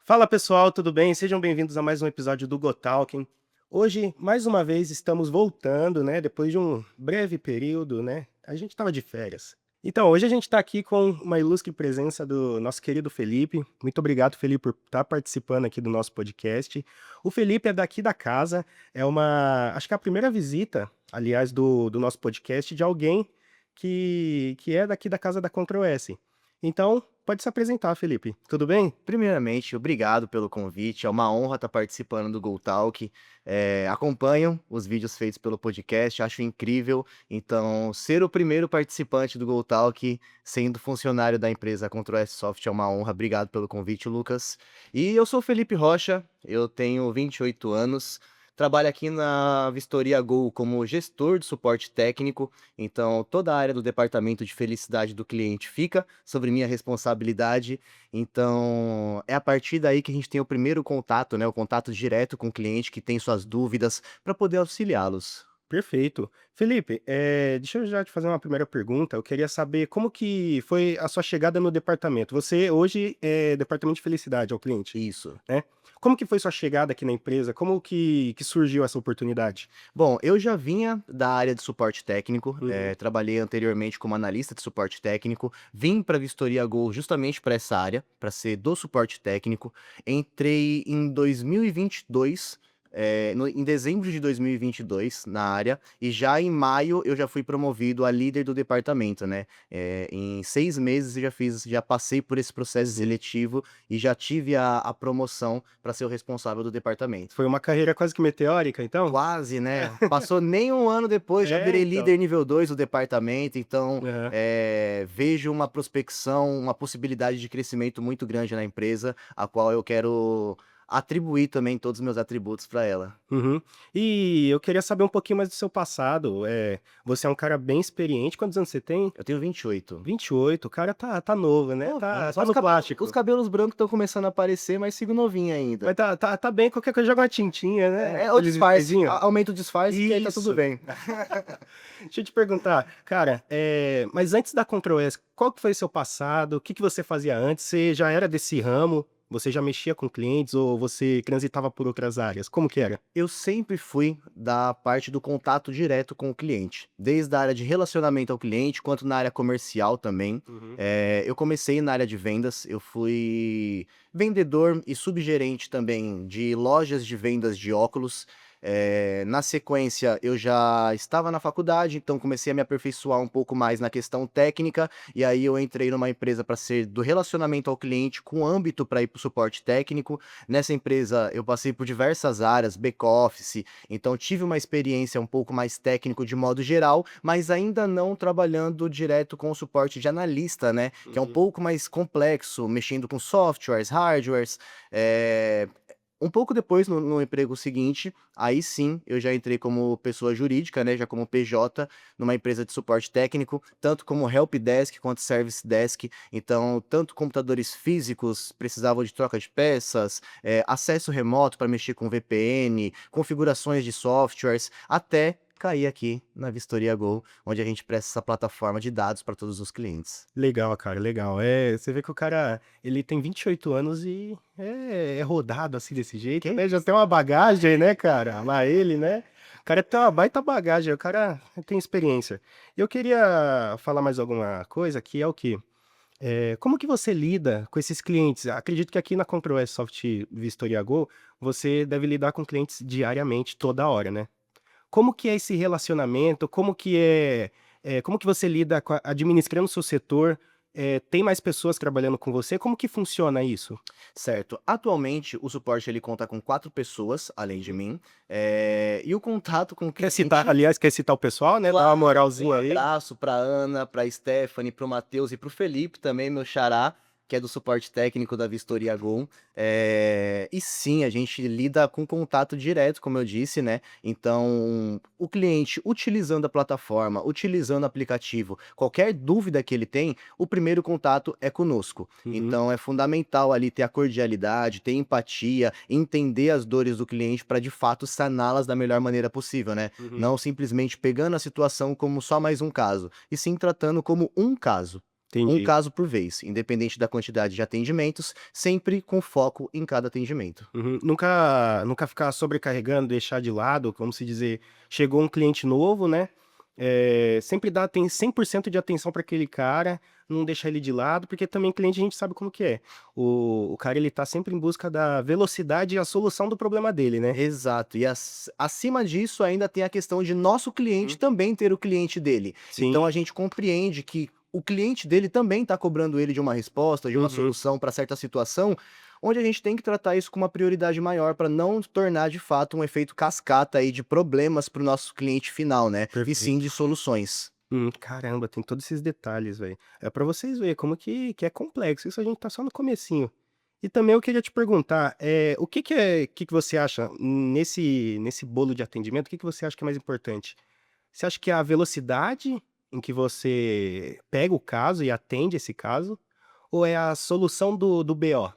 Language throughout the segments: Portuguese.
Fala pessoal, tudo bem? Sejam bem-vindos a mais um episódio do Go Talking. Hoje, mais uma vez, estamos voltando, né? Depois de um breve período, né? A gente estava de férias. Então, hoje a gente está aqui com uma ilustre presença do nosso querido Felipe. Muito obrigado, Felipe, por estar participando aqui do nosso podcast. O Felipe é daqui da casa, acho que é a primeira visita, aliás, do nosso podcast de alguém que é daqui da casa da Control S. Então, pode se apresentar, Felipe. Tudo bem? Primeiramente, obrigado pelo convite. É uma honra estar participando do Go Talk. Acompanho os vídeos feitos pelo podcast, acho incrível. Então, ser o primeiro participante do Go Talk, sendo funcionário da empresa Control S Soft, é uma honra. Obrigado pelo convite, Lucas. E eu sou o Felipe Rocha, eu tenho 28 anos. Trabalho aqui na Vistoria Go como gestor de suporte técnico, então toda a área do departamento de felicidade do cliente fica sobre minha responsabilidade. Então, é a partir daí que a gente tem o primeiro contato, né, o contato direto com o cliente que tem suas dúvidas, para poder auxiliá-los. Perfeito. Felipe, deixa eu já te fazer uma primeira pergunta. Eu queria saber como que foi a sua chegada no departamento. Você hoje é departamento de felicidade ao cliente, Isso. né? Como que foi sua chegada aqui na empresa? Como que surgiu essa oportunidade? Bom, eu já vinha da área de suporte técnico, Uhum. trabalhei anteriormente como analista de suporte técnico, vim para a Vistoria Go justamente para essa área, para ser do suporte técnico. Entrei em 2022, em dezembro de 2022 na área, e já em maio eu já fui promovido a líder do departamento, né? Em 6 meses já passei por esse processo seletivo e já tive a promoção para ser o responsável do departamento. Foi uma carreira quase que meteórica, então? Quase, né. Passou nem um ano depois, já É, virei então. líder nível 2 do departamento, então, Aham. vejo uma prospecção, uma possibilidade de crescimento muito grande na empresa, a qual eu quero atribuir também todos os meus atributos para ela. Uhum. E eu queria saber um pouquinho mais do seu passado. Você é um cara bem experiente. Quantos anos você tem? Eu tenho 28. 28. O cara tá novo, né? Novo, né, Tá no os plástico. cabelos brancos estão começando a aparecer, mas sigo novinho ainda. Mas tá bem, qualquer coisa joga uma tintinha, né, É o aqueles disfarce, sprayzinho. aumenta o disfarce que aí tá tudo Isso. bem. Deixa eu te perguntar, cara, mas antes da Control S, qual que foi seu passado? O que que você fazia antes? Você já era desse ramo? Você já mexia com clientes ou você transitava por outras áreas? Como que era? Eu sempre fui da parte do contato direto com o cliente, desde a área de relacionamento ao cliente, quanto na área comercial também. Uhum. Eu comecei na área de vendas, eu fui vendedor e subgerente também de lojas de vendas de óculos. Na sequência, eu já estava na faculdade, então comecei a me aperfeiçoar um pouco mais na questão técnica, e aí eu entrei numa empresa para ser do relacionamento ao cliente com âmbito para ir para o suporte técnico. Nessa empresa eu passei por diversas áreas, back-office, então tive uma experiência um pouco mais técnico de modo geral, mas ainda não trabalhando direto com o suporte de analista, né, que é um Uhum. pouco mais complexo, mexendo com softwares, hardwares. Um pouco depois, no emprego seguinte, aí sim eu já entrei como pessoa jurídica, né, já como PJ, numa empresa de suporte técnico, tanto como help desk quanto service desk. Então, tanto computadores físicos precisavam de troca de peças, acesso remoto para mexer com VPN, configurações de softwares, até cair aqui na Vistoria Go, onde a gente presta essa plataforma de dados para todos os clientes. Legal, cara, legal. Você vê que o cara, ele tem 28 anos e é rodado assim desse jeito, Que né? Já tem uma bagagem, né, cara? Lá ele, né? O cara tem uma baita bagagem, o cara tem experiência. E eu queria falar mais alguma coisa, que é o quê? Como que você lida com esses clientes? Acredito que aqui na Control S Soft Vistoria Go, você deve lidar com clientes diariamente, toda hora, né? Como que é esse relacionamento? Como que você lida administrando o seu setor? Tem mais pessoas trabalhando com você? Como que funciona isso? Certo. Atualmente, o suporte ele conta com 4 pessoas, além de Uhum. mim, e o contato com o cliente. Quer citar o pessoal, né, dar uma Claro, um moralzinha aí. abraço para Ana, para Stephanie, para o Matheus e para o Felipe também, meu xará, que é do suporte técnico da Vistoria Go. E sim, a gente lida com contato direto, como eu disse, né? Então, o cliente utilizando a plataforma, utilizando o aplicativo, qualquer dúvida que ele tem, o primeiro contato é conosco. Uhum, Então, é fundamental ali ter a cordialidade, ter empatia, entender as dores do cliente para de fato saná-las da melhor maneira possível, né? uhum. Não simplesmente pegando a situação como só mais um caso, e sim tratando como um caso. Um Entendi. caso por vez, independente da quantidade de atendimentos, sempre com foco em cada atendimento. Uhum. Nunca ficar sobrecarregando, deixar de lado, como se dizer, chegou um cliente novo, né, sempre dá tem 100% de atenção para aquele cara, não deixar ele de lado, porque também cliente a gente sabe como que é. O cara ele tá sempre em busca da velocidade e a solução do problema dele, né. Exato, e acima disso ainda tem a questão de nosso cliente Uhum. também ter o cliente dele. Sim. Então a gente compreende que o cliente dele também está cobrando ele de uma resposta, de uma Uhum. solução para certa situação, onde a gente tem que tratar isso com uma prioridade maior para não tornar de fato um efeito cascata aí de problemas para o nosso cliente final, né? E sim Perfeito. de soluções. Caramba, tem todos esses detalhes, velho. É pra vocês verem como que é complexo, isso a gente tá só no comecinho. E também eu queria te perguntar, o que que você acha nesse bolo de atendimento, o que que você acha que é mais importante? Você acha que é a velocidade em que você pega o caso e atende esse caso, ou é a solução do BO?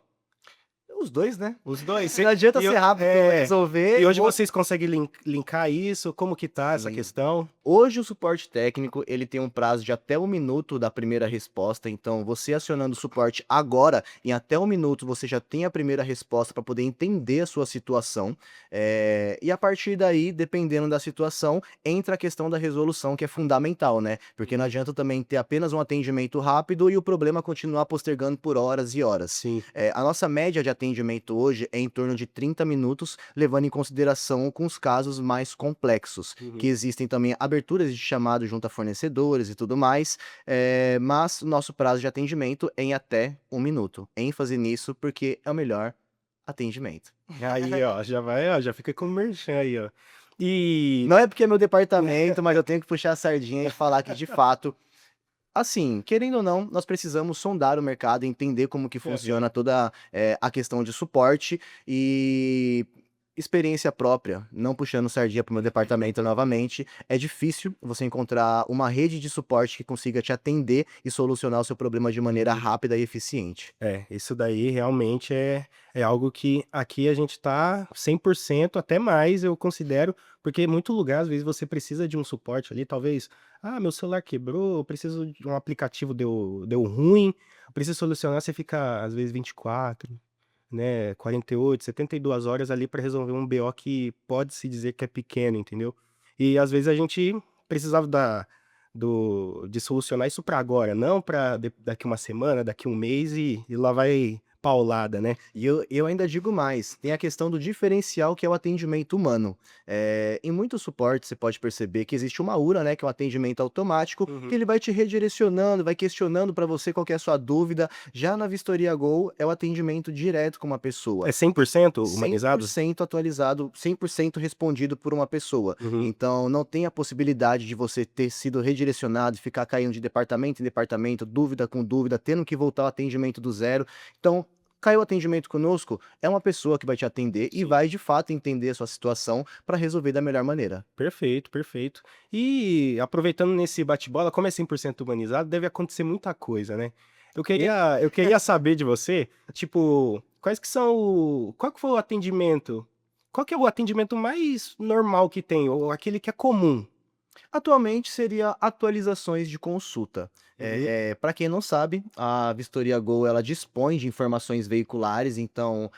Os dois, né? Os 2. Não adianta E eu ser rápido para e resolver, hoje o outro vocês conseguem linkar isso? Como que tá essa sim. questão? Hoje o suporte técnico, ele tem um prazo de até 1 minuto da primeira resposta, então você acionando o suporte agora, em até 1 minuto você já tem a primeira resposta para poder entender a sua situação, e a partir daí, dependendo da situação, entra a questão da resolução que é fundamental, né, porque não Uhum. adianta também ter apenas um atendimento rápido e o problema continuar postergando por horas e horas. Sim. A nossa média de atendimento hoje é em torno de 30 minutos, levando em consideração com os casos mais complexos, que Uhum. existem também aberturas de chamado junto a fornecedores e tudo mais, mas o nosso prazo de atendimento é em até 1 minuto. ênfase nisso, porque é o melhor atendimento. Aí, ó, já vai, ó, já fica com o merchan aí, ó. E Não é porque é meu departamento, mas eu tenho que puxar a sardinha e falar que de fato, assim, querendo ou não, nós precisamos sondar o mercado, entender como que Aham. funciona toda, a questão de suporte e experiência própria, não puxando sardinha para o meu departamento novamente, é difícil você encontrar uma rede de suporte que consiga te atender e solucionar o seu problema de maneira Uhum. rápida e eficiente. Isso daí realmente é algo que aqui a gente tá 100% até mais, eu considero, porque em muito lugar, às vezes, você precisa de um suporte ali, talvez: "Ah, meu celular quebrou, eu preciso de um aplicativo deu ruim", eu preciso solucionar, você fica, às vezes, 24, né, 48, 72 horas ali para resolver um BO que pode-se dizer que é pequeno, entendeu. E às vezes a gente precisava de solucionar isso para agora, não para daqui uma semana, daqui um mês e lá vai paulada, né. E eu ainda digo mais, tem a questão do diferencial que é o atendimento humano. Em muito suporte você pode perceber que existe uma URA, né, que é um atendimento automático, que Uhum. ele vai te redirecionando, vai questionando para você qual que é a sua dúvida. Já na Vistoria Go é o atendimento direto com uma É pessoa. 100% cem por humanizado? cento atualizado, 100% respondido por uma pessoa. Uhum. Então, não tem a possibilidade de você ter sido redirecionado, ficar caindo de departamento em departamento, dúvida com dúvida, tendo que voltar ao atendimento do zero. Então, caiu o atendimento conosco, é uma pessoa que vai te atender e Sim. vai de fato entender a sua situação para resolver da melhor maneira. Perfeito, perfeito. E aproveitando nesse bate-bola, como é 100% humanizado, deve acontecer muita coisa, né. Eu queria saber de você, tipo, quais que são qual que foi o atendimento qual que é o atendimento mais normal que tem, ou aquele que é comum? Atualmente seria atualizações de consulta. Uhum. Para quem não sabe, a Vistoria Go ela dispõe de informações veiculares, então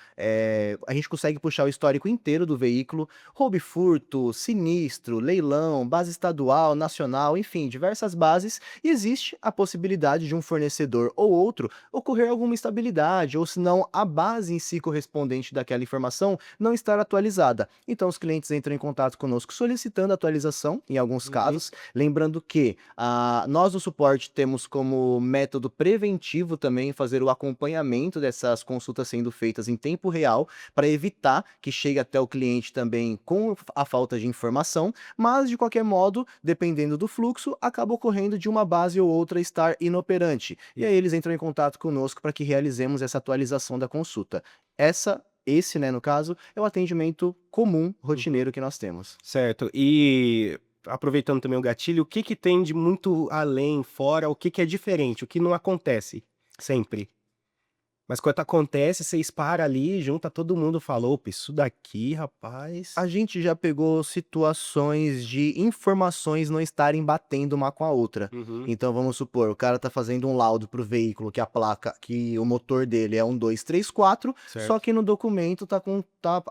a gente consegue puxar o histórico inteiro do veículo, roubo e furto, sinistro, leilão, base estadual, nacional, enfim, diversas bases, e existe a possibilidade de um fornecedor ou outro ocorrer alguma instabilidade, ou se não a base em si correspondente daquela informação não estar atualizada. Então os clientes entram em contato conosco solicitando atualização, em alguns Uhum. casos, lembrando que nós do suporte temos como método preventivo também fazer o acompanhamento dessas consultas sendo feitas em tempo real, para evitar que chegue até o cliente também com a falta de informação, mas de qualquer modo, dependendo do fluxo, acaba ocorrendo de uma base ou outra estar inoperante. E aí eles entram em contato conosco para que realizemos essa atualização da consulta. Esse, né, no caso, é o atendimento comum, Uhum. rotineiro que nós temos. Certo. E aproveitando também o gatilho, o que que tem de muito além, fora, o que que é diferente, o que não acontece sempre? Mas quando acontece, vocês param ali, junta todo mundo, falou, opa, isso daqui, rapaz. A gente já pegou situações de informações não estarem batendo uma com a outra. Uhum, Então vamos supor, o cara tá fazendo um laudo pro veículo que a placa, que o motor dele é um 2, 3, 4, só certo. que no documento tá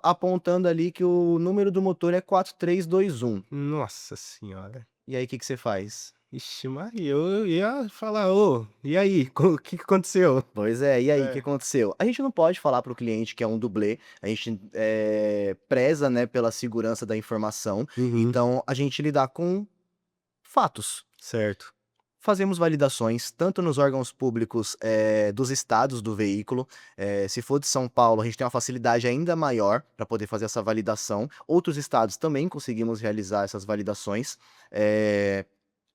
apontando ali que o número do motor é 4321. Nossa senhora. E aí o que que você faz? Ixi, Maria, eu ia falar, ô, e aí, o que que aconteceu? Pois é, e aí, o que É. aconteceu? A gente não pode falar para o cliente que é um dublê, a gente preza, né, pela segurança da informação, Uhum, então a gente lidar com fatos. certo. Fazemos validações, tanto nos órgãos públicos dos estados do veículo, se for de São Paulo, a gente tem uma facilidade ainda maior para poder fazer essa validação. Outros estados também conseguimos realizar essas validações. Eh,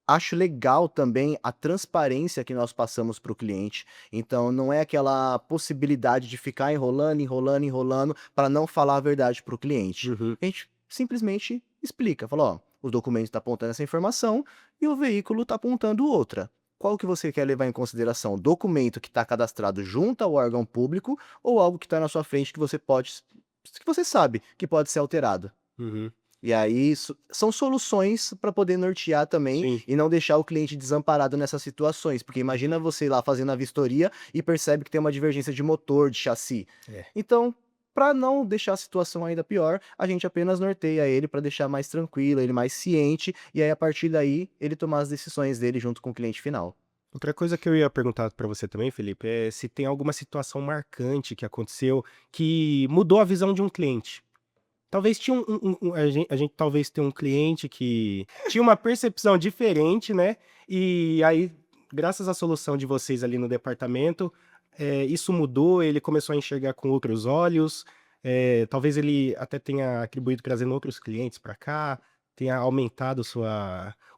Acho legal também a transparência que nós passamos para o cliente. Então, não é aquela possibilidade de ficar enrolando, enrolando, enrolando para não falar a verdade para o cliente. Uhum, A gente simplesmente explica, fala, ó, os documentos estão apontando essa informação e o veículo está apontando outra. Qual que você quer levar em consideração? Documento que está cadastrado junto ao órgão público ou algo que está na sua frente que que você sabe que pode ser alterado? uhum, E aí, são soluções para poder nortear também sim. e não deixar o cliente desamparado nessas situações, porque imagina você ir lá fazendo a vistoria e percebe que tem uma divergência de motor, de chassi. É. Então, para não deixar a situação ainda pior, a gente apenas norteia ele para deixar mais tranquilo, ele mais ciente, e aí a partir daí ele tomar as decisões dele junto com o cliente final. Outra coisa que eu ia perguntar pra você também, Felipe, é se tem alguma situação marcante que aconteceu que mudou a visão de um cliente. Talvez tinha a gente talvez tenha um cliente que tinha uma percepção diferente, né, e aí, graças à solução de vocês ali no departamento, isso mudou, ele começou a enxergar com outros olhos, talvez ele até tenha atribuído trazendo outros clientes para cá, tenha aumentado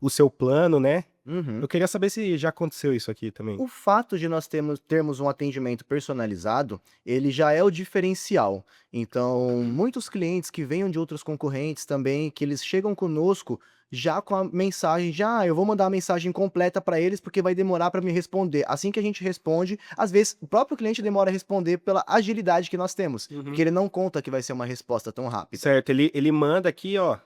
o seu plano, né. Uhum. Eu queria saber se já aconteceu isso aqui também. O fato de nós termos um atendimento personalizado, ele já é o diferencial. Então, muitos clientes que venham de outros concorrentes também, que eles chegam conosco já com a mensagem, já eu vou mandar a mensagem completa para eles porque vai demorar para me responder. Assim que a gente responde, às vezes o próprio cliente demora a responder pela agilidade que nós temos, porque Uhum. ele não conta que vai ser uma resposta tão rápida. Certo, ele manda aqui, ó,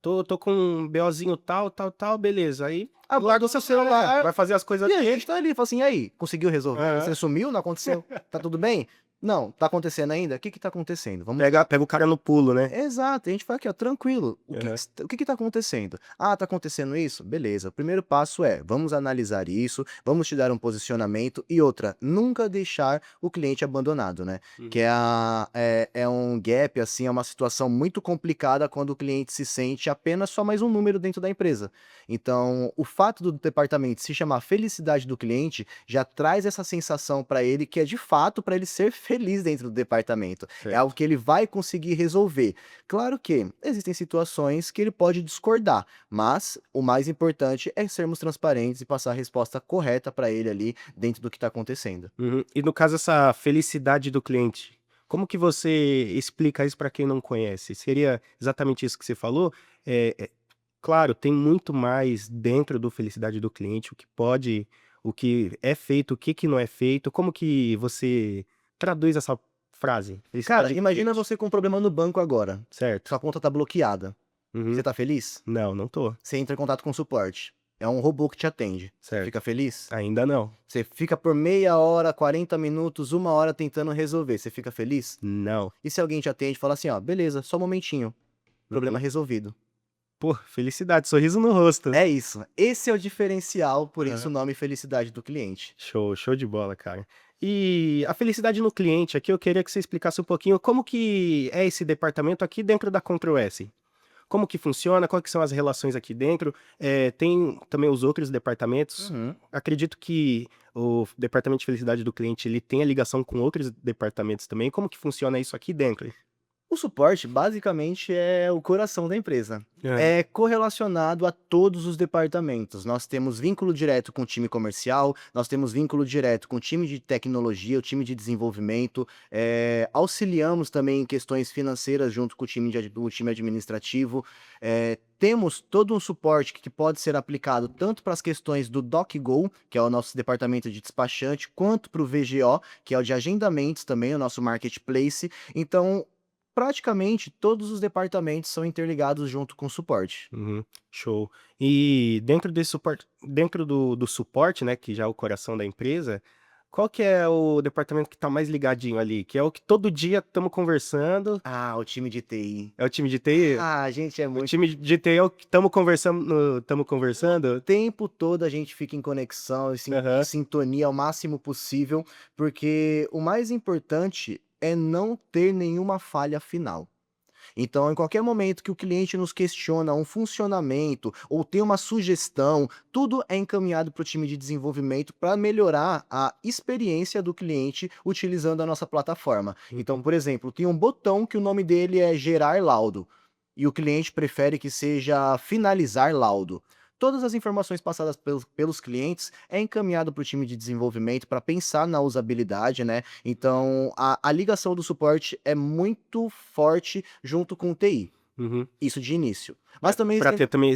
tô com um BOzinho tal, tal, tal, beleza, aí larga o seu celular, vai fazer as coisas E a dele. gente tá ali, fala assim: "E aí, conseguiu resolver? Aham. Você sumiu? Não aconteceu? Tá tudo bem? Não, tá acontecendo ainda? O que que tá acontecendo? Vamos". Pega o cara no pulo, né. Exato, a gente fala aqui, ó, tranquilo, Aham. o que que tá acontecendo? Ah, tá acontecendo isso? Beleza, o primeiro passo é, vamos analisar isso, vamos te dar um posicionamento e outra, nunca deixar o cliente abandonado, né? Que Uhum. é um gap, assim, é uma situação muito complicada quando o cliente se sente apenas só mais um número dentro da empresa. Então, o fato do departamento se chamar felicidade do cliente já traz essa sensação para ele que é de fato para ele ser feliz dentro do departamento. É algo Certo. que ele vai conseguir resolver. Claro que existem situações que ele pode discordar, mas o mais importante é sermos transparentes e passar a resposta correta para ele ali dentro do que está acontecendo. Uhum. E no caso essa felicidade do cliente, como que você explica isso para quem não conhece? Seria exatamente isso que você falou? Claro, tem muito mais dentro do felicidade do cliente, o que é feito, o que que não é feito, como que você traduz essa frase? Cara, Felicidade do imagina cliente, você com um problema no banco agora. certo. Sua conta está bloqueada. Você Uhum. está feliz? Não, não tô, Você entra em contato com o suporte. É um robô que te atende. Você certo. fica feliz? Ainda não. Você fica por meia hora, 40 minutos, uma hora tentando resolver. Você fica feliz? Não. E se alguém te atende e fala assim, ó, beleza, só um momentinho, problema Uhum. resolvido. Pô, felicidade, sorriso no rosto. É isso. Esse é o diferencial, por isso o Aham. nome felicidade do cliente. Show, show de bola, cara. E a felicidade no cliente, aqui eu queria que você explicasse um pouquinho como que é esse departamento aqui dentro da Control S. Como que funciona, quais que são as relações aqui dentro, tem também os outros departamentos. Uhum. Acredito que o departamento de felicidade do cliente, ele tem a ligação com outros departamentos também. Como que funciona isso aqui dentro? O suporte, basicamente, é o coração da empresa. Hã. É correlacionado a todos os departamentos. Nós temos vínculo direto com o time comercial, nós temos vínculo direto com o time de tecnologia, o time de desenvolvimento, auxiliamos também em questões financeiras junto com o time administrativo. Temos todo um suporte que pode ser aplicado tanto para as questões do DocGo, que é o nosso departamento de despachante, quanto para o VGO, que é o de agendamentos também, o nosso marketplace. Então, praticamente todos os departamentos são interligados junto com o suporte. Uhum, show. E dentro do suporte, né, que já é o coração da empresa, qual que é o departamento que tá mais ligadinho ali? Que é o que todo dia estamos conversando, Ah, o time de TI. é o time de TI? Ah, a gente é O muito. time de TI é o que estamos conversando? O tempo todo a gente fica em conexão, em Aham, sintonia ao máximo possível, porque o mais importante é não ter nenhuma falha final. Então, em qualquer momento que o cliente nos questiona um funcionamento ou tem uma sugestão, tudo é encaminhado para o time de desenvolvimento para melhorar a experiência do cliente utilizando a nossa plataforma. Então, uhum, por exemplo, tem um botão que o nome dele é gerar laudo e o cliente prefere que seja finalizar laudo. Todas as informações passadas pelos clientes é encaminhado para o time de desenvolvimento para pensar na usabilidade, né? Então, a ligação do suporte é muito forte junto com o TI, uhum. isso de início. Mas também Pra existem. ter também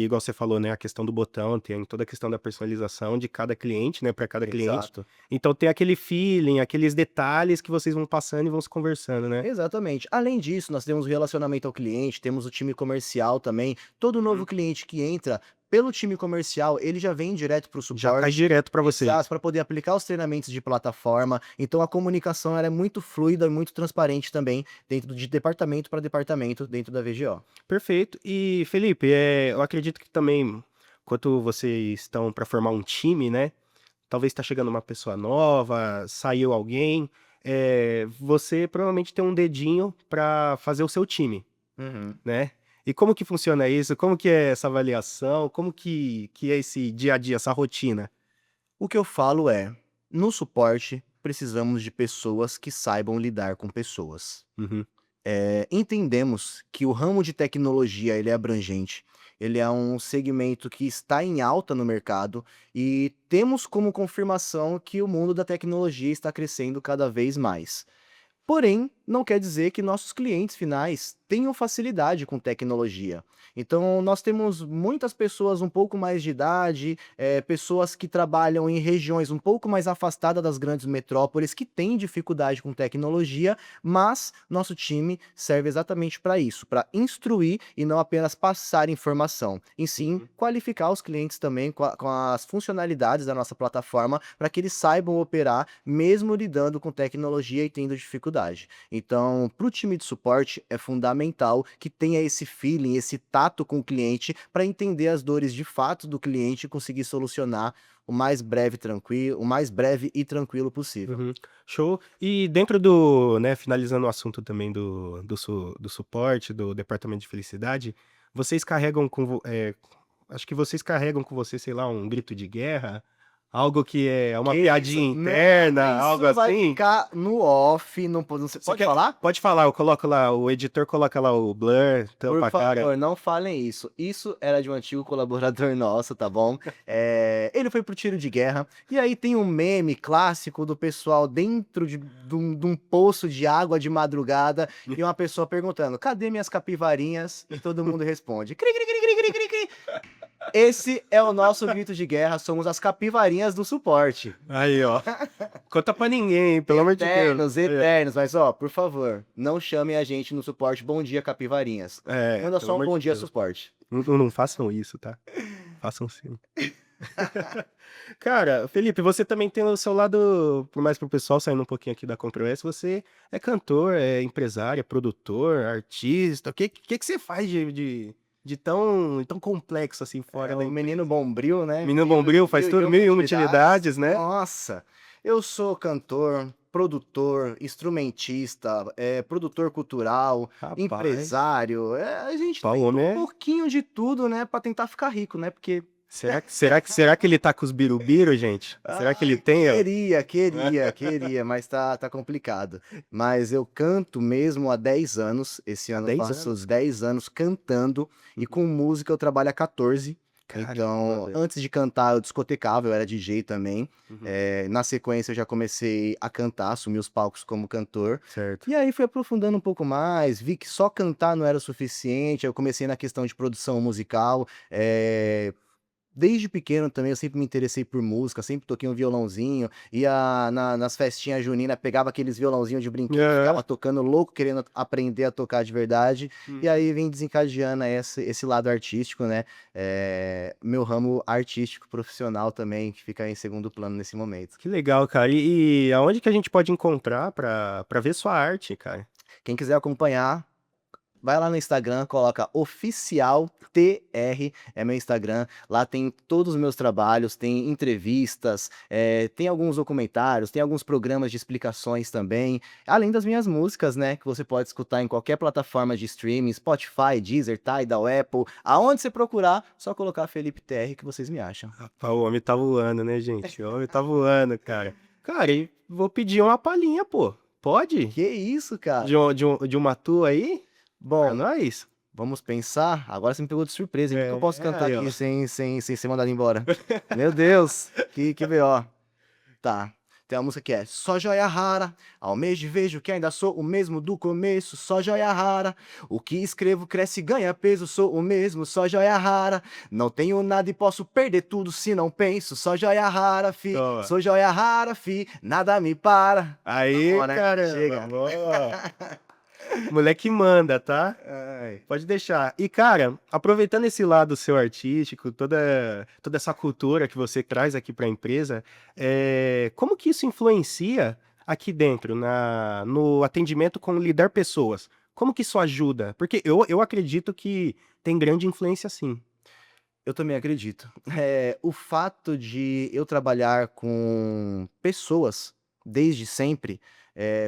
igual você falou, né, a questão do botão, tem toda a questão da personalização de cada cliente, né, para cada cliente. Exato. Então tem aquele feeling, aqueles detalhes que vocês vão passando e vão se conversando, né? Exatamente. Além disso, nós temos o relacionamento ao cliente, temos o time comercial também. Todo novo Uhum. cliente que entra pelo time comercial, ele já vem direto para o Já cai suporte. direto pra Exato, vocês. para poder aplicar os treinamentos de plataforma. Então a comunicação ela é muito fluida e muito transparente também dentro de departamento para departamento dentro da VGO. Perfeito. E Felipe, eu acredito que também, enquanto vocês estão para formar um time, né, talvez tá chegando uma pessoa nova, saiu alguém, você provavelmente tem um dedinho para fazer o seu time, Uhum. né? E como que funciona isso? Como que é essa avaliação? Como que é esse dia a dia, essa rotina? O que eu falo é, no suporte precisamos de pessoas que saibam lidar com pessoas. Uhum, Entendemos que o ramo de tecnologia ele é abrangente, ele é um segmento que está em alta no mercado e temos como confirmação que o mundo da tecnologia está crescendo cada vez mais. Porém, não quer dizer que nossos clientes finais tenham facilidade com tecnologia. Então, nós temos muitas pessoas um pouco mais de idade, pessoas que trabalham em regiões um pouco mais afastadas das grandes metrópoles, que têm dificuldade com tecnologia, mas nosso time serve exatamente para isso, para instruir e não apenas passar informação, e sim uhum, qualificar os clientes também com as funcionalidades da nossa plataforma, para que eles saibam operar, mesmo lidando com tecnologia e tendo dificuldade. Então, para o time de suporte é fundamental que tenha esse feeling, esse tato com o cliente para entender as dores de fato do cliente e conseguir solucionar o mais breve e tranquilo possível. uhum. Show. E dentro do, né, finalizando o assunto também do suporte, do departamento de felicidade, vocês carregam acho que vocês carregam com você, sei lá, um grito de guerra, algo que é uma Que isso? piadinha Não, interna, algo isso vai assim? ficar no off, não você Você pode quer falar? pode falar, eu coloco lá, o editor coloca lá o blur, Por tampa a cara. favor, não falem isso. Isso era de um antigo colaborador nosso, tá bom? Ele foi pro tiro de guerra, e aí tem um meme clássico do pessoal dentro de um poço de água de madrugada, e uma pessoa perguntando: cadê minhas capivarinhas? E todo mundo responde: cri, cri, cri, cri, cri, cri, cri. Esse é o nosso grito de guerra, somos as capivarinhas do suporte. Aí, ó. Conta pra ninguém, hein, pelo amor de Deus. Eternos, eternos, mas ó, por favor, não chamem a gente no suporte Bom Dia Capivarinhas. Manda Pelo só um amor bom de dia Deus. suporte. Não façam isso, tá? Façam sim. Cara, Felipe, você também tem o seu lado, por mais pro pessoal saindo um pouquinho aqui da controvérsia, você é cantor, é empresário, é produtor, artista. O que você faz de tão complexo assim É fora da o empresa? menino Bombril, né? Menino Bombril faz tudo, mil e uma utilidades. utilidades, né? Nossa, eu sou cantor, produtor, instrumentista, produtor cultural, Rapaz, empresário. A gente pau, o tem um homem pouquinho de tudo, né, para tentar ficar rico, né? Porque Será que ele tá com os birubiru, gente? Será que ele tem, ó? Queria, mas tá complicado. Mas eu canto mesmo há 10 anos. Esse Há ano eu 10 faço anos? os 10 anos cantando e Uhum. com música eu trabalho há 14. Caramba, Então, velho. antes de cantar, eu discotecava, eu era DJ também. Uhum. Na sequência, eu já comecei a cantar, assumi os palcos como cantor. Certo. E aí fui aprofundando um pouco mais, vi que só cantar não era o suficiente, aí eu comecei na questão de produção musical. Desde pequeno também eu sempre me interessei por música, sempre toquei um violãozinho, ia nas festinhas juninas, pegava aqueles violãozinhos de brinquedo, ficava Aham. tocando louco, querendo aprender a tocar de verdade, e Uhum. aí vem desencadeando esse lado artístico, né? Meu ramo artístico profissional também, que fica em segundo plano nesse momento. Que legal, cara. E aonde que a gente pode encontrar pra ver sua arte, cara? Quem quiser acompanhar, vai lá no Instagram, coloca oficial TR, é meu Instagram. Lá tem todos os meus trabalhos, tem entrevistas, tem alguns documentários, tem alguns programas de explicações também, além das minhas músicas, né, que você pode escutar em qualquer plataforma de streaming, Spotify, Deezer, Tidal, Apple, aonde você procurar, só colocar Felipe TR que vocês me acham. Rapaz, o homem tá voando, né, gente? O homem tá voando, cara. Cara, e vou pedir uma palhinha, pô. Pode? Que isso, cara? De uma tua aí? Pra Bom, nós? vamos pensar. Agora você me pegou de surpresa, hein? O que eu posso cantar Aí, ó. aqui sem ser mandado embora? Meu Deus, que B.O. Tá. Tem uma música que é Só joia rara, ao mês de vejo que ainda sou o mesmo do começo, só joia rara. O que escrevo cresce e ganha peso, sou o mesmo, só joia rara. Não tenho nada e posso perder tudo se não penso, só joia rara, fi. Toma. Sou joia rara, fi. Nada me para. Tá Aí, bom, né? caramba. Chega. Boa. Moleque manda, tá? Ai. Pode deixar. E, cara, aproveitando esse lado seu artístico, toda essa cultura que você traz aqui para a empresa, como que isso influencia aqui dentro, no atendimento com lidar pessoas? Como que isso ajuda? Porque eu acredito que tem grande influência sim. Eu também acredito. O fato de eu trabalhar com pessoas desde sempre,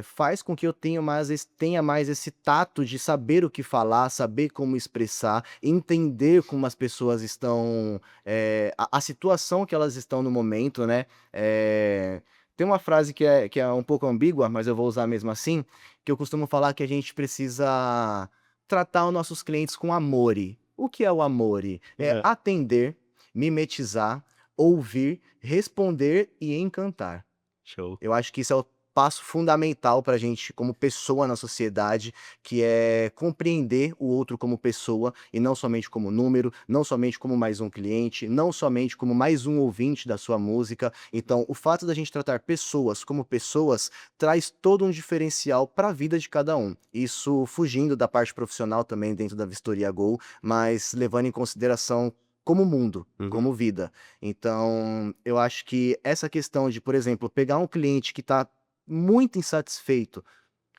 faz com que eu tenha mais esse tato de saber o que falar, saber como expressar, entender como as pessoas estão, a situação que elas estão no momento, né? Tem uma frase que é um pouco ambígua, mas eu vou usar mesmo assim, que eu costumo falar que a gente precisa tratar os nossos clientes com amore. O que é o amore? É É, atender, mimetizar, ouvir, responder e encantar. show. Eu acho que isso é o passo fundamental para a gente, como pessoa na sociedade, que é compreender o outro como pessoa e não somente como número, não somente como mais um cliente, não somente como mais um ouvinte da sua música. Então, o fato da gente tratar pessoas como pessoas traz todo um diferencial para a vida de cada um. Isso fugindo da parte profissional também dentro da Vistoria Go, mas levando em consideração como mundo, Uhum. como vida. Então, eu acho que essa questão de, por exemplo, pegar um cliente que está muito insatisfeito,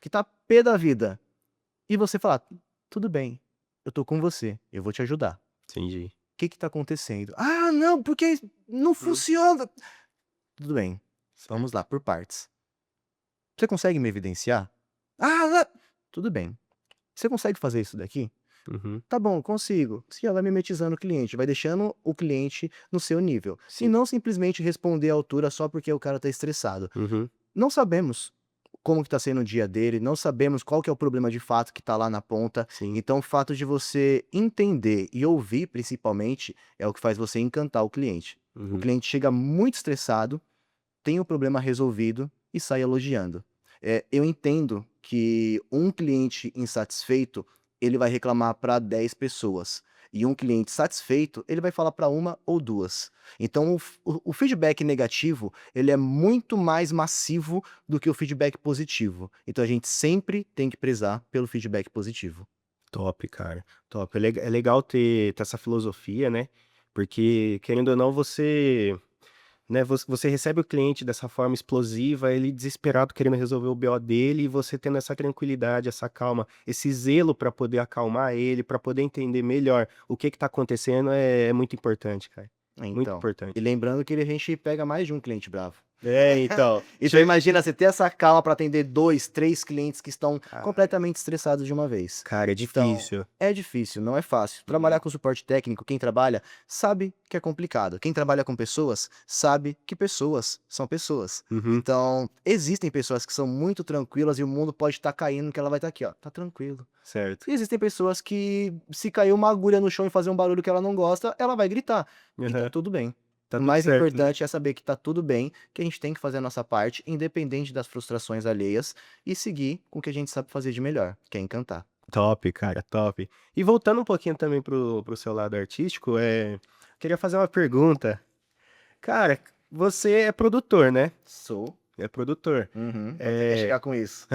que está pé da vida, e você falar: tudo bem, eu tô com você, eu vou te ajudar. Entendi. O que que tá acontecendo? Ah, não, porque não Hum, funciona. Tudo bem, vamos certo. lá, por partes. Você consegue me evidenciar? Ah, não. Tudo bem. Você consegue fazer isso daqui? Uhum. Tá bom, consigo. Você já vai mimetizando o cliente, vai deixando o cliente no seu nível. E Sim. não simplesmente responder à altura só porque o cara tá estressado. Uhum. Não sabemos como que tá sendo o dia dele, não sabemos qual que é o problema de fato que tá lá na ponta. Sim. Então, o fato de você entender e ouvir, principalmente, é o que faz você encantar o cliente. O Uhum. cliente chega muito estressado, tem o problema resolvido e sai elogiando. Eu entendo que um cliente insatisfeito, ele vai reclamar para 10 pessoas. E um cliente satisfeito, ele vai falar para uma ou duas. Então, o feedback negativo, ele é muito mais massivo do que o feedback positivo. Então, a gente sempre tem que prezar pelo feedback positivo. Top, cara. Top. É legal ter essa filosofia, né? Porque, querendo ou não, você recebe o cliente dessa forma explosiva, ele desesperado querendo resolver o BO dele, e você tendo essa tranquilidade, essa calma, esse zelo para poder acalmar ele, para poder entender melhor o que tá acontecendo é muito importante, cara. Muito Então, e importante. lembrando que a gente pega mais de um cliente bravo. É, então. Então imagina você ter essa calma para atender 2, 3 clientes que estão Ah, completamente estressados de uma vez. cara, é Então, difícil. é difícil, não é fácil. Uhum. Trabalhar com suporte técnico, quem trabalha, sabe que é complicado. Quem trabalha com pessoas, sabe que pessoas são pessoas. Uhum. Então, existem pessoas que são muito tranquilas e o mundo pode estar caindo, que ela vai estar aqui, ó, tá tranquilo. Certo. E existem pessoas que, se cair uma agulha no chão e fazer um barulho que ela não gosta, ela vai gritar. E tá Aham. tudo bem. Tá O tudo mais certo, né? importante é saber que tá tudo bem, que a gente tem que fazer a nossa parte, independente das frustrações alheias, e seguir com o que a gente sabe fazer de melhor, que é encantar. Top, cara, top. E voltando um pouquinho também pro seu lado artístico, queria fazer uma pergunta. Cara, você é produtor, né? Sou. É produtor. Uhum. Onde você quer É... chegar com isso?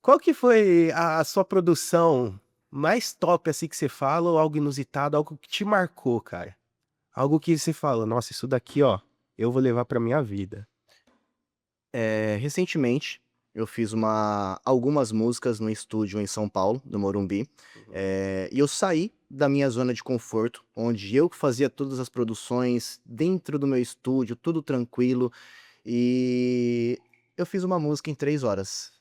Qual que foi a sua produção mais top, assim, que você fala, ou algo inusitado, algo que te marcou, cara? Algo que você fala, nossa, isso daqui, ó, eu vou levar pra minha vida. Recentemente, eu fiz algumas músicas no estúdio em São Paulo, no Morumbi, Uhum. e eu saí da minha zona de conforto, onde eu que fazia todas as produções dentro do meu estúdio, tudo tranquilo, e eu fiz uma música em 3 horas.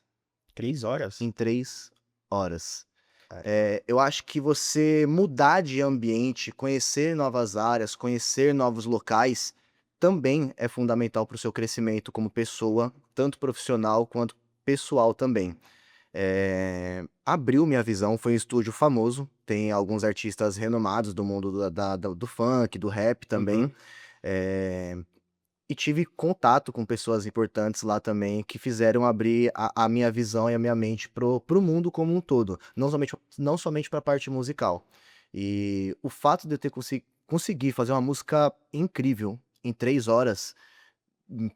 3 horas? Em 3 horas. Caramba. Eu acho que você mudar de ambiente, conhecer novas áreas, conhecer novos locais, também é fundamental para o seu crescimento como pessoa, tanto profissional quanto pessoal também. Abriu minha visão, foi um estúdio famoso, tem alguns artistas renomados do mundo do funk, do rap também. Uhum. eh, e tive contato com pessoas importantes lá também que fizeram abrir a minha visão e a minha mente pro mundo como um todo, não somente para a parte musical. E o fato de eu ter conseguir fazer uma música incrível em 3 horas, hum,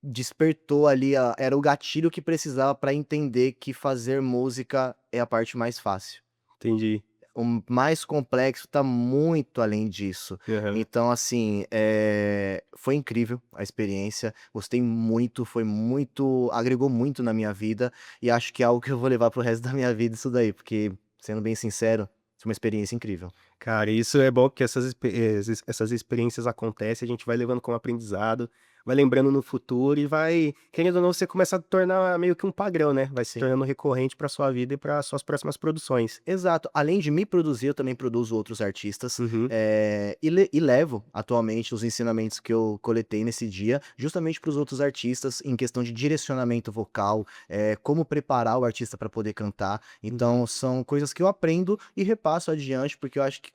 despertou ali era o gatilho que precisava para entender que fazer música é a parte mais fácil. Entendi. O mais complexo tá muito além disso. Aham. Então, assim, foi incrível a experiência, gostei muito, agregou muito na minha vida, e acho que é algo que eu vou levar para o resto da minha vida isso daí, porque, sendo bem sincero, foi uma experiência incrível. Cara, isso é bom porque essas experiências acontecem, a gente vai levando como aprendizado, vai lembrando no futuro e vai, querendo ou não, você começa a tornar meio que um padrão, né? Vai se Sim. tornando recorrente pra sua vida e para suas próximas produções. Exato. Além de me produzir, eu também produzo outros artistas, Uhum. e levo atualmente os ensinamentos que eu coletei nesse dia, justamente para os outros artistas, em questão de direcionamento vocal, como preparar o artista para poder cantar. Uhum. Então, são coisas que eu aprendo e repasso adiante, porque eu acho que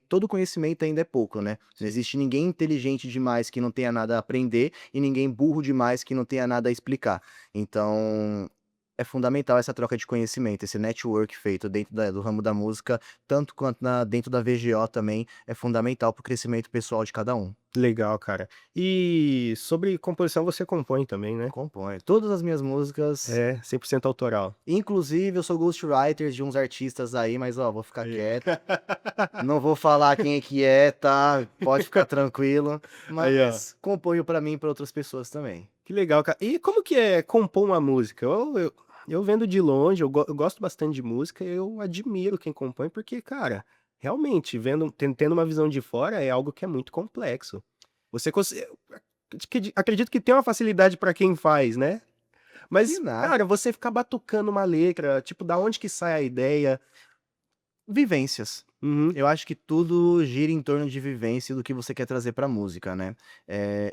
todo conhecimento ainda é pouco, né? Não Sim. existe ninguém inteligente demais que não tenha nada a aprender e ninguém burro demais que não tenha nada a explicar. Então, é fundamental essa troca de conhecimento, esse network feito dentro do ramo da música, tanto quanto dentro da VGO também, é fundamental para o crescimento pessoal de cada um. Legal, cara. E sobre composição, você compõe também, né? Compõe. Todas as minhas músicas, É, 100% autoral. inclusive eu sou ghostwriter de uns artistas aí, mas ó, vou ficar Aí. quieto. Não vou falar quem é que é, tá? Pode ficar tranquilo. Aí, ó. Mas componho para mim e para outras pessoas também. Que legal, cara. E como que é compor uma música? Eu vendo de longe, eu gosto bastante de música, eu admiro quem compõe, porque, cara, realmente, tendo uma visão de fora é algo que é muito complexo. Você consegue. Acredito que tem uma facilidade pra quem faz, né? Que Mas, nada. cara, você ficar batucando uma letra, tipo, da onde que sai a ideia? Vivências. Uhum, Eu acho que tudo gira em torno de vivência e do que você quer trazer pra música, né.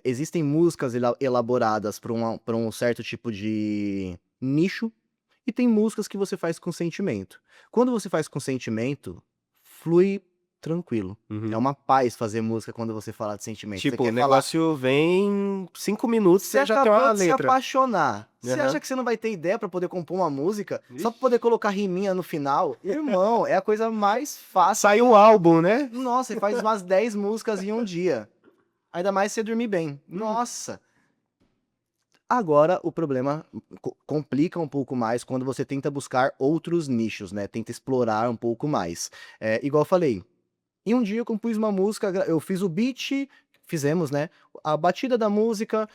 Existem músicas elaboradas pra um certo tipo de nicho, e tem músicas que você faz com sentimento. Quando você faz com sentimento, flui tranquilo. É uhum. uma paz fazer música quando você fala de sentimento. Você Tipo, o quer falar negócio vem 5 minutos, você você já tem acabou uma de se letra. apaixonar. Você Aham. acha que você não vai ter ideia pra poder compor uma música, só pra Ixi. poder colocar riminha no final? Irmão, é a coisa mais fácil. Sai um álbum, né? Nossa, você faz umas 10 músicas em um dia. Ainda mais se você dormir bem. Hum. Nossa! Agora o problema complica um pouco mais quando você tenta buscar outros nichos, né? Tenta explorar um pouco mais. Igual eu falei, em um dia eu compus uma música, eu fiz o beat, fizemos, né? A batida da música,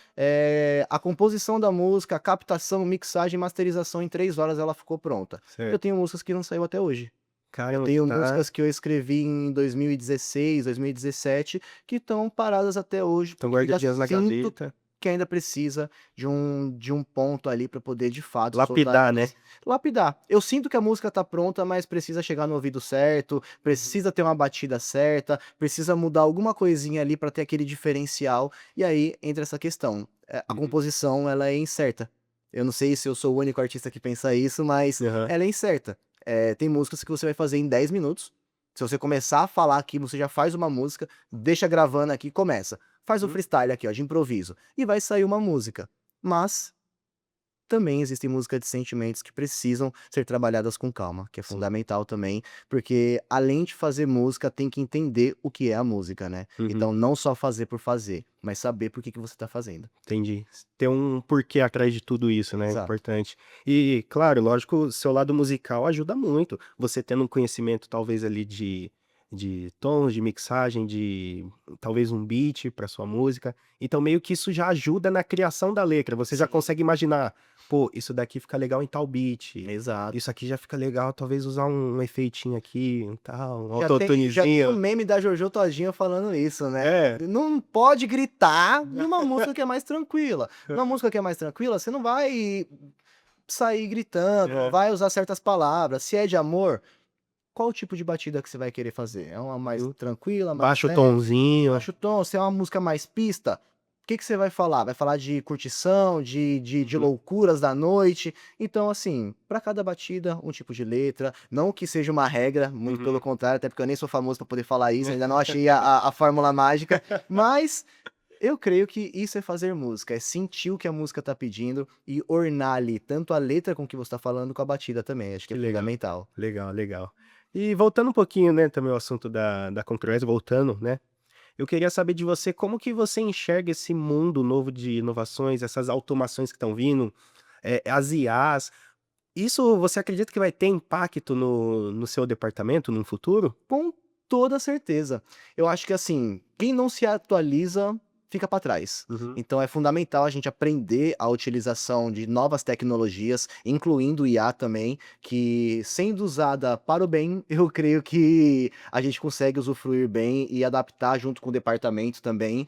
a composição da música, a captação, mixagem, masterização, em 3 horas ela ficou pronta. Eu Certo. tenho músicas que não saiu até hoje. Eu Caramba, tenho tá. músicas que eu escrevi em 2016, 2017, que estão paradas até hoje, Estão porque eu já guardadinhas na sinto gaveta. que ainda precisa de um ponto ali para poder de fato soltar Lapidar, né? lapidar. Eu sinto que a música tá pronta, mas precisa chegar no ouvido certo, precisa ter uma batida certa, precisa mudar alguma coisinha ali para ter aquele diferencial, e aí entra essa questão. A Uhum. composição, ela é incerta. Eu não sei se eu sou o único artista que pensa isso, mas Aham. ela é incerta. Tem músicas que você vai fazer em 10 minutos. Se você começar a falar aqui, você já faz uma música, deixa gravando aqui, começa. Faz um Uhum. freestyle aqui, ó, de improviso, e vai sair uma música. Mas também existem músicas de sentimentos que precisam ser trabalhadas com calma, que é Sim. fundamental também, porque além de fazer música, tem que entender o que é a música, né? Uhum. Então, não só fazer por fazer, mas saber por que que você tá fazendo. Entendi. Ter um porquê atrás de tudo isso, né, é Exato. importante. E, claro, lógico, o seu lado musical ajuda muito, você tendo um conhecimento talvez ali de tons, de mixagem, de talvez um beat para sua música, então meio que isso já ajuda na criação da letra, você já Sim. consegue imaginar: "Pô, isso daqui fica legal em tal beat, Exato. isso aqui já fica legal talvez usar um efeitinho aqui, um tal, um Já tem o autotunezinho". meme da Jojo Todinho falando isso, né? É. Não pode gritar numa música que é mais tranquila. Numa música que é mais tranquila, você não vai sair gritando, não É. vai usar certas palavras. Se é de amor, qual o tipo de batida que você vai querer fazer? É uma mais Uhum. tranquila, mais Baixa o leve, tonzinho. baixa o tom? Se é uma música mais pista, o que que você vai falar? Vai falar de curtição, de Uhum. loucuras da noite? Então, assim, para cada batida, um tipo de letra. Não que seja uma regra, muito pelo Uhum. contrário, até porque eu nem sou famoso para poder falar isso, ainda não achei a fórmula mágica, mas eu creio que isso é fazer música, é sentir o que a música tá pedindo e ornar ali tanto a letra com que você tá falando, com a batida também, acho que é Que legal, fundamental. legal, legal. E voltando um pouquinho, né, também ao assunto da controvérsia, voltando, né, eu queria saber de você como que você enxerga esse mundo novo de inovações, essas automações que estão vindo, as IAs. Isso você acredita que vai ter impacto no seu departamento num futuro? Com toda certeza. Eu acho que, assim, quem não se atualiza fica para trás. Uhum. Então é fundamental a gente aprender a utilização de novas tecnologias, incluindo o IA também, que sendo usada para o bem, eu creio que a gente consegue usufruir bem e adaptar junto com o departamento também.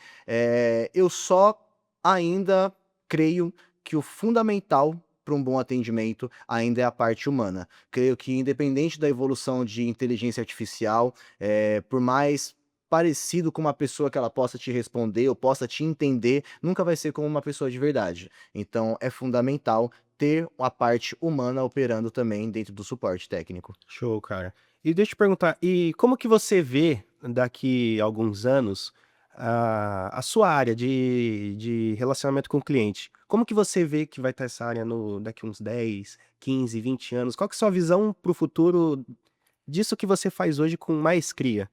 Eu só ainda creio que o fundamental para um bom atendimento ainda é a parte humana. Creio que independente da evolução de inteligência artificial, por mais parecido com uma pessoa que ela possa te responder ou possa te entender, nunca vai ser como uma pessoa de verdade. Então é fundamental ter a parte humana operando também dentro do suporte técnico. Show, cara. E deixa eu te perguntar, e como que você vê daqui a alguns anos a sua área de relacionamento com o cliente? Como que você vê que vai estar essa área no daqui uns 10, 15, 20 anos? Qual que é a sua visão para o futuro disso que você faz hoje com maestria?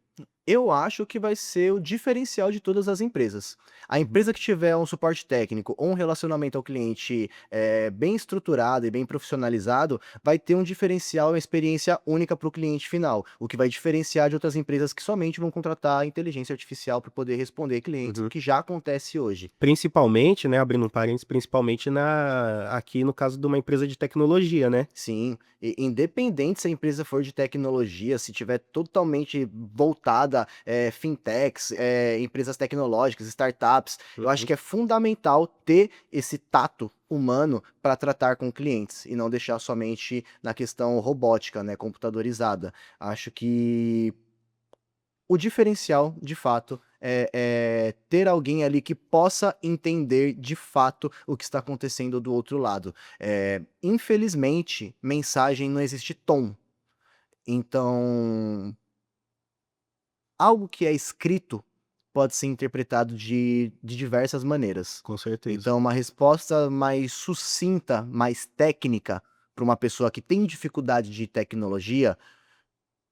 Eu acho que vai ser o diferencial de todas as empresas. A Uhum. empresa que tiver um suporte técnico ou um relacionamento ao cliente, bem estruturado e bem profissionalizado, vai ter um diferencial, uma experiência única para o cliente final, o que vai diferenciar de outras empresas que somente vão contratar a inteligência artificial para poder responder clientes, o Uhum. que já acontece hoje. Principalmente, né, abrindo um parênteses, principalmente aqui no caso de uma empresa de tecnologia, né? Sim, independente se a empresa for de tecnologia, se tiver totalmente voltada, fintechs, empresas tecnológicas, startups, eu acho Uhum. que é fundamental ter esse tato humano para tratar com clientes e não deixar somente na questão robótica, né, computadorizada. Acho que o diferencial, de fato, é ter alguém ali que possa entender de fato o que está acontecendo do outro lado. Infelizmente, mensagem não existe tom. Então, algo que é escrito pode ser interpretado de diversas maneiras. Com certeza. Então, uma resposta mais sucinta, mais técnica, para uma pessoa que tem dificuldade de tecnologia,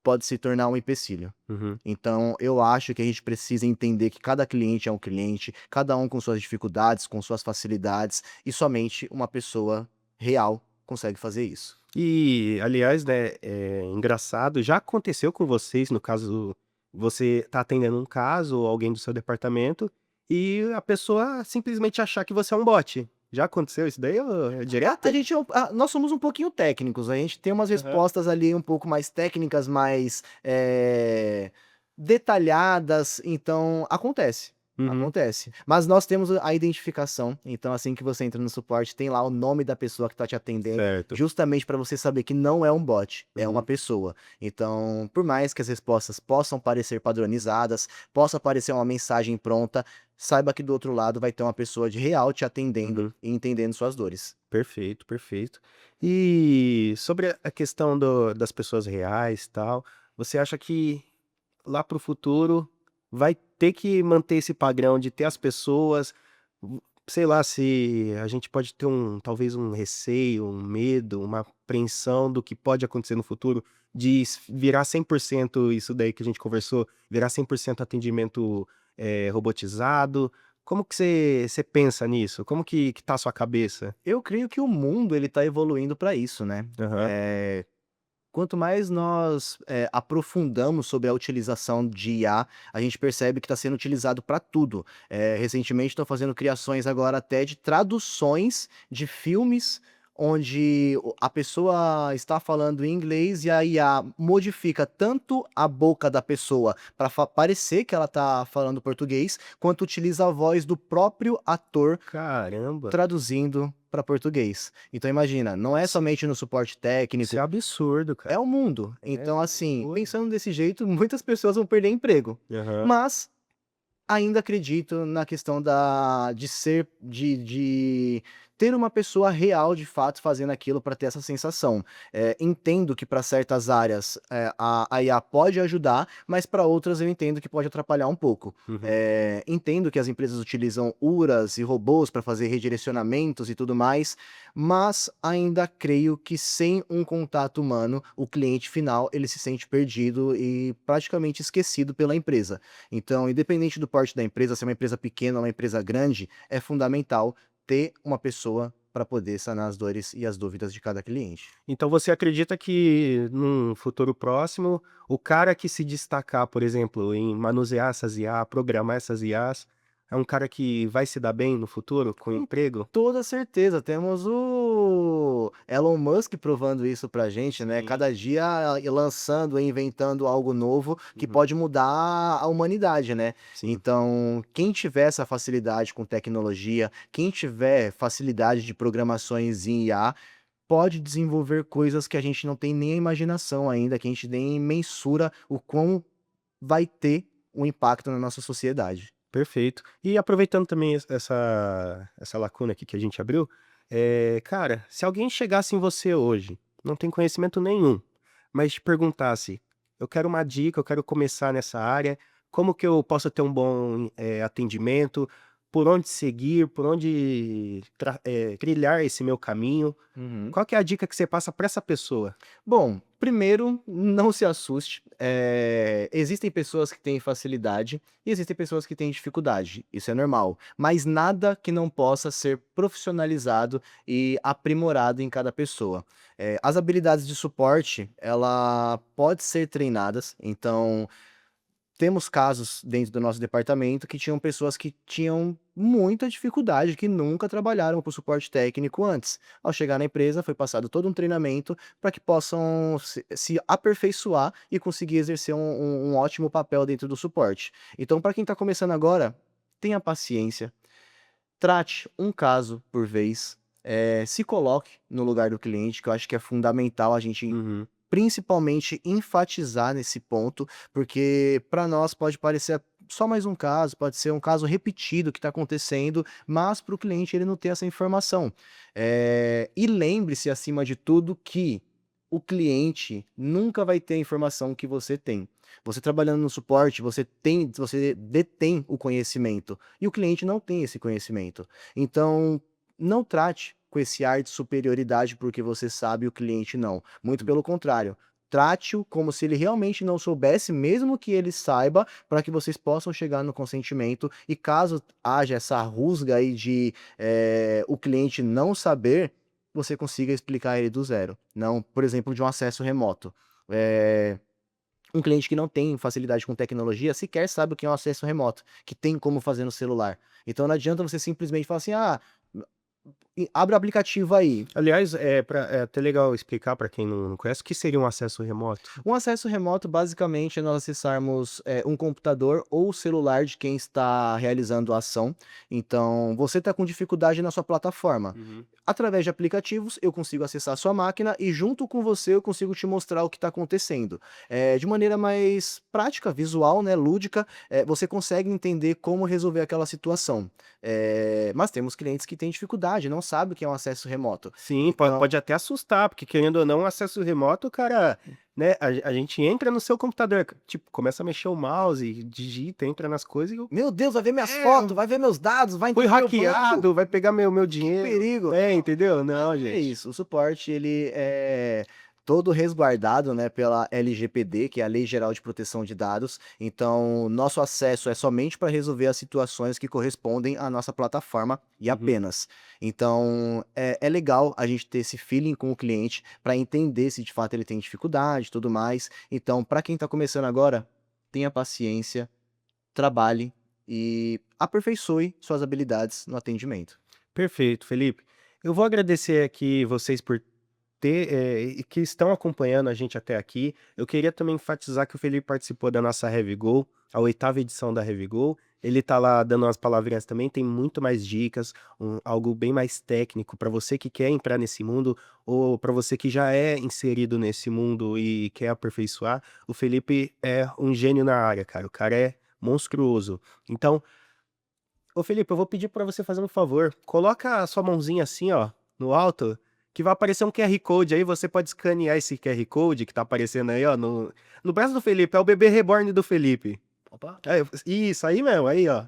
pode se tornar um empecilho. Uhum. Então, eu acho que a gente precisa entender que cada cliente é um cliente, cada um com suas dificuldades, com suas facilidades, e somente uma pessoa real consegue fazer isso. E, aliás, né, é engraçado, já aconteceu com vocês, no caso, você tá atendendo um caso ou alguém do seu departamento, e a pessoa simplesmente achar que você é um bot. Já aconteceu isso daí ou é A direto? gente nós somos um pouquinho técnicos, a gente tem umas Aham. respostas ali um pouco mais técnicas, mais detalhadas, então acontece. Uhum. Acontece. Mas nós temos a identificação, então assim que você entra no suporte, tem lá o nome da pessoa que tá te atendendo, Certo. justamente para você saber que não é um bot, é uma Uhum. pessoa. Então, por mais que as respostas possam parecer padronizadas, possa aparecer uma mensagem pronta, saiba que do outro lado vai ter uma pessoa de real te atendendo Uhum. e entendendo suas dores. Perfeito, perfeito. E sobre a questão das pessoas reais, tal, você acha que lá para o futuro vai ter que manter esse padrão de ter as pessoas, sei lá, se a gente pode ter talvez um receio, um medo, uma apreensão do que pode acontecer no futuro, de virar 100% isso daí que a gente conversou, virar 100% atendimento, robotizado. Como que você pensa nisso? Como que tá a sua cabeça? Eu creio que o mundo ele tá evoluindo para isso, né? Aham. Quanto mais nós, aprofundamos sobre a utilização de IA, a gente percebe que está sendo utilizado para tudo. Recentemente estão fazendo criações agora até de traduções de filmes, onde a pessoa está falando em inglês e a IA modifica tanto a boca da pessoa para parecer que ela está falando português, quanto utiliza a voz do próprio ator Caramba, traduzindo para português. Então imagina, não é isso somente no suporte isso é técnico, absurdo, é cara. o mundo. É Então, assim, doido. pensando desse jeito, muitas pessoas vão perder emprego. Aham. Mas ainda acredito na questão de ser, de ter uma pessoa real de fato fazendo aquilo para ter essa sensação. Entendo que para certas áreas a IA pode ajudar, mas para outras eu entendo que pode atrapalhar um pouco. Uhum. Entendo que as empresas utilizam URAs e robôs para fazer redirecionamentos e tudo mais, mas ainda creio que sem um contato humano, o cliente final ele se sente perdido e praticamente esquecido pela empresa. Então, independente do porte da empresa, se é uma empresa pequena ou uma empresa grande, é fundamental ter uma pessoa para poder sanar as dores e as dúvidas de cada cliente. Então você acredita que num futuro próximo, o cara que se destacar, por exemplo, em manusear essas IA, programar essas IAs, é um cara que vai se dar bem no futuro com Com emprego? toda certeza, temos o Elon Musk provando isso pra gente, né? Sim. Cada dia lançando e inventando algo novo que Uhum. pode mudar a humanidade, né? Sim. Então, quem tiver essa facilidade com tecnologia, quem tiver facilidade de programações em IA, pode desenvolver coisas que a gente não tem nem a imaginação ainda, que a gente nem mensura o quão vai ter um impacto na nossa sociedade. Perfeito. E aproveitando também essa lacuna aqui que a gente abriu, cara, se alguém chegasse em você hoje, não tem conhecimento nenhum, mas te perguntasse: "Eu quero uma dica, eu quero começar nessa área, como que eu posso ter um bom, atendimento? Por onde seguir? Por onde trilhar esse meu caminho?" Uhum. Qual que é a dica que você passa para essa pessoa? Bom, primeiro, não se assuste. Existem pessoas que têm facilidade e existem pessoas que têm dificuldade. Isso é normal. Mas nada que não possa ser profissionalizado e aprimorado em cada pessoa. As habilidades de suporte, ela pode ser treinadas. Então, temos casos dentro do nosso departamento que tinham pessoas que tinham muita dificuldade, que nunca trabalharam com suporte técnico antes. Ao chegar na empresa, foi passado todo um treinamento para que possam se aperfeiçoar e conseguir exercer um ótimo papel dentro do suporte. Então, para quem está começando agora, tenha paciência, trate um caso por vez, se coloque no lugar do cliente, que eu acho que é fundamental a gente Uhum. principalmente enfatizar nesse ponto, porque para nós pode parecer só mais um caso, pode ser um caso repetido que está acontecendo, mas para o cliente ele não ter essa informação. E lembre-se, acima de tudo, que o cliente nunca vai ter a informação que você tem. Você trabalhando no suporte, você detém o conhecimento e o cliente não tem esse conhecimento. Então, não trate com esse ar de superioridade porque você sabe e o cliente não. Muito pelo contrário, trate-o como se ele realmente não soubesse, mesmo que ele saiba, para que vocês possam chegar no consentimento. E caso haja essa rusga aí de o cliente não saber, você consiga explicar ele do zero. Não, por exemplo, de um acesso remoto. Eh, um cliente que não tem facilidade com tecnologia sequer sabe o que é um acesso remoto, que tem como fazer no celular. Então não adianta você simplesmente falar assim: ah, Abre o aplicativo aí. Aliás, é até legal explicar para quem não conhece o que seria um acesso remoto. Um acesso remoto, basicamente, é nós acessarmos um computador ou o celular de quem está realizando a ação. Então, você está com dificuldade na sua plataforma. Através de aplicativos, eu consigo acessar a sua máquina e, junto com você, eu consigo te mostrar o que está acontecendo. De maneira mais prática, visual, né, lúdica, você consegue entender como resolver aquela situação. Mas temos clientes que têm dificuldade, não sabem o que é um acesso remoto. Sim, Então, pode até assustar, porque querendo ou não, acesso remoto, cara, né, a gente entra no seu computador, tipo, começa a mexer o mouse, digita, entra nas coisas e eu meu Deus, vai ver minhas É, fotos, vai ver meus dados, vai fui entrar no meu banco. hackeado, vai pegar meu Que dinheiro. perigo! Entendeu? Não, É gente. isso, o suporte ele é todo resguardado, né, pela LGPD, que é a Lei Geral de Proteção de Dados. Então, nosso acesso é somente para resolver as situações que correspondem à nossa plataforma e Uhum. apenas. Então, é legal a gente ter esse feeling com o cliente para entender se de fato ele tem dificuldade e tudo mais. Então, para quem está começando agora, tenha paciência, trabalhe e aperfeiçoe suas habilidades no atendimento. Perfeito, Felipe. Eu vou agradecer aqui vocês por e que estão acompanhando a gente até aqui. Eu queria também enfatizar que o Felipe participou da nossa ReviGo, a 8ª edição da ReviGo. Ele tá lá dando umas palavrinhas também, tem muito mais dicas, algo bem mais técnico para você que quer entrar nesse mundo ou para você que já é inserido nesse mundo e quer aperfeiçoar. O Felipe é um gênio na área, cara. O cara é monstruoso. Então, ô Felipe, eu vou pedir para você fazer um favor. Coloca a sua mãozinha assim, ó, no alto, que vai aparecer um QR Code aí. Você pode escanear esse QR Code que tá aparecendo aí, ó, no braço do Felipe. É o bebê reborn do Felipe. Opa! Isso aí mesmo, aí, ó.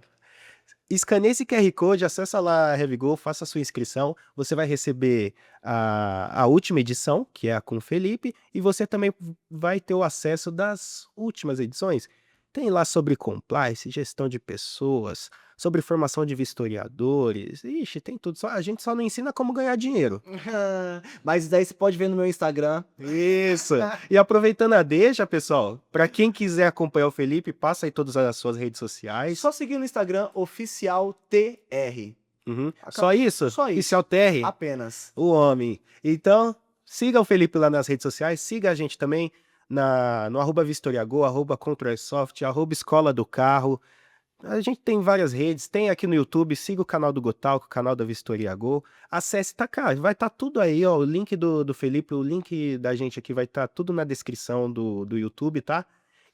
Escaneie esse QR Code, acessa lá a ReviGo, faça a sua inscrição. Você vai receber a última edição, que é a com o Felipe, e você também vai ter o acesso das últimas edições. Tem lá sobre compliance, gestão de pessoas, sobre formação de vistoriadores. Ixi, tem tudo. A gente só não ensina como ganhar dinheiro. Mas daí você pode ver no meu Instagram. Isso. E aproveitando a deixa, pessoal, para quem quiser acompanhar o Felipe, passa aí todas as suas redes sociais. Só seguir no Instagram oficial TR. Uhum. Só isso? Só isso. Oficial TR? Apenas. O homem. Então, siga o Felipe lá nas redes sociais, siga a gente também no @vistoriago, @controairsoft, @escola do carro. A gente tem várias redes, tem aqui no YouTube, siga o canal do Gotalk, o canal da Vistoriago. Acesse, tá cá, vai estar tudo aí, ó, o link do Felipe, o link da gente aqui vai estar tudo na descrição do YouTube, tá?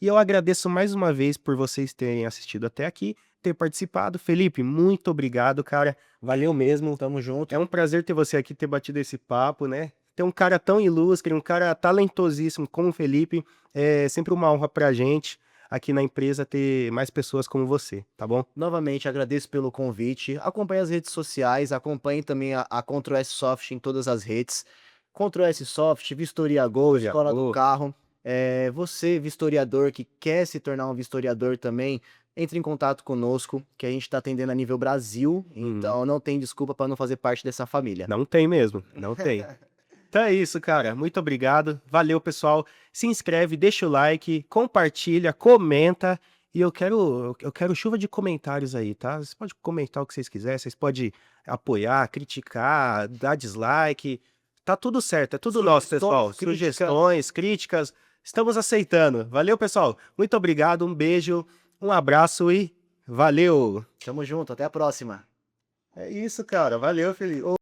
E eu agradeço mais uma vez por vocês terem assistido até aqui, ter participado. Felipe, muito obrigado, cara. Valeu mesmo. Tamo junto. É um prazer ter você aqui, ter batido esse papo, né? Ter um cara tão ilustre, um cara talentosíssimo como o Felipe, é sempre uma honra pra gente aqui na empresa ter mais pessoas como você, tá bom? Novamente, agradeço pelo convite. Acompanhe as redes sociais, acompanhe também a Ctrl S Soft em todas as redes. Ctrl S Soft, Vistoria Go, Escola do Carro. Você, vistoriador, que quer se tornar um vistoriador também, entre em contato conosco, que a gente está atendendo a nível Brasil, então não tem desculpa para não fazer parte dessa família. Não tem mesmo, não tem. Então é isso, cara. Muito obrigado. Valeu, pessoal. Se inscreve, deixa o like, compartilha, comenta. E eu quero chuva de comentários aí, tá? Vocês podem comentar o que vocês quiserem, vocês podem apoiar, criticar, dar dislike. Tá tudo certo, é tudo nosso, pessoal. Sugestões, críticas, estamos aceitando. Valeu, pessoal. Muito obrigado, um beijo, um abraço e valeu. Tamo junto, até a próxima. É isso, cara. Valeu, Felipe.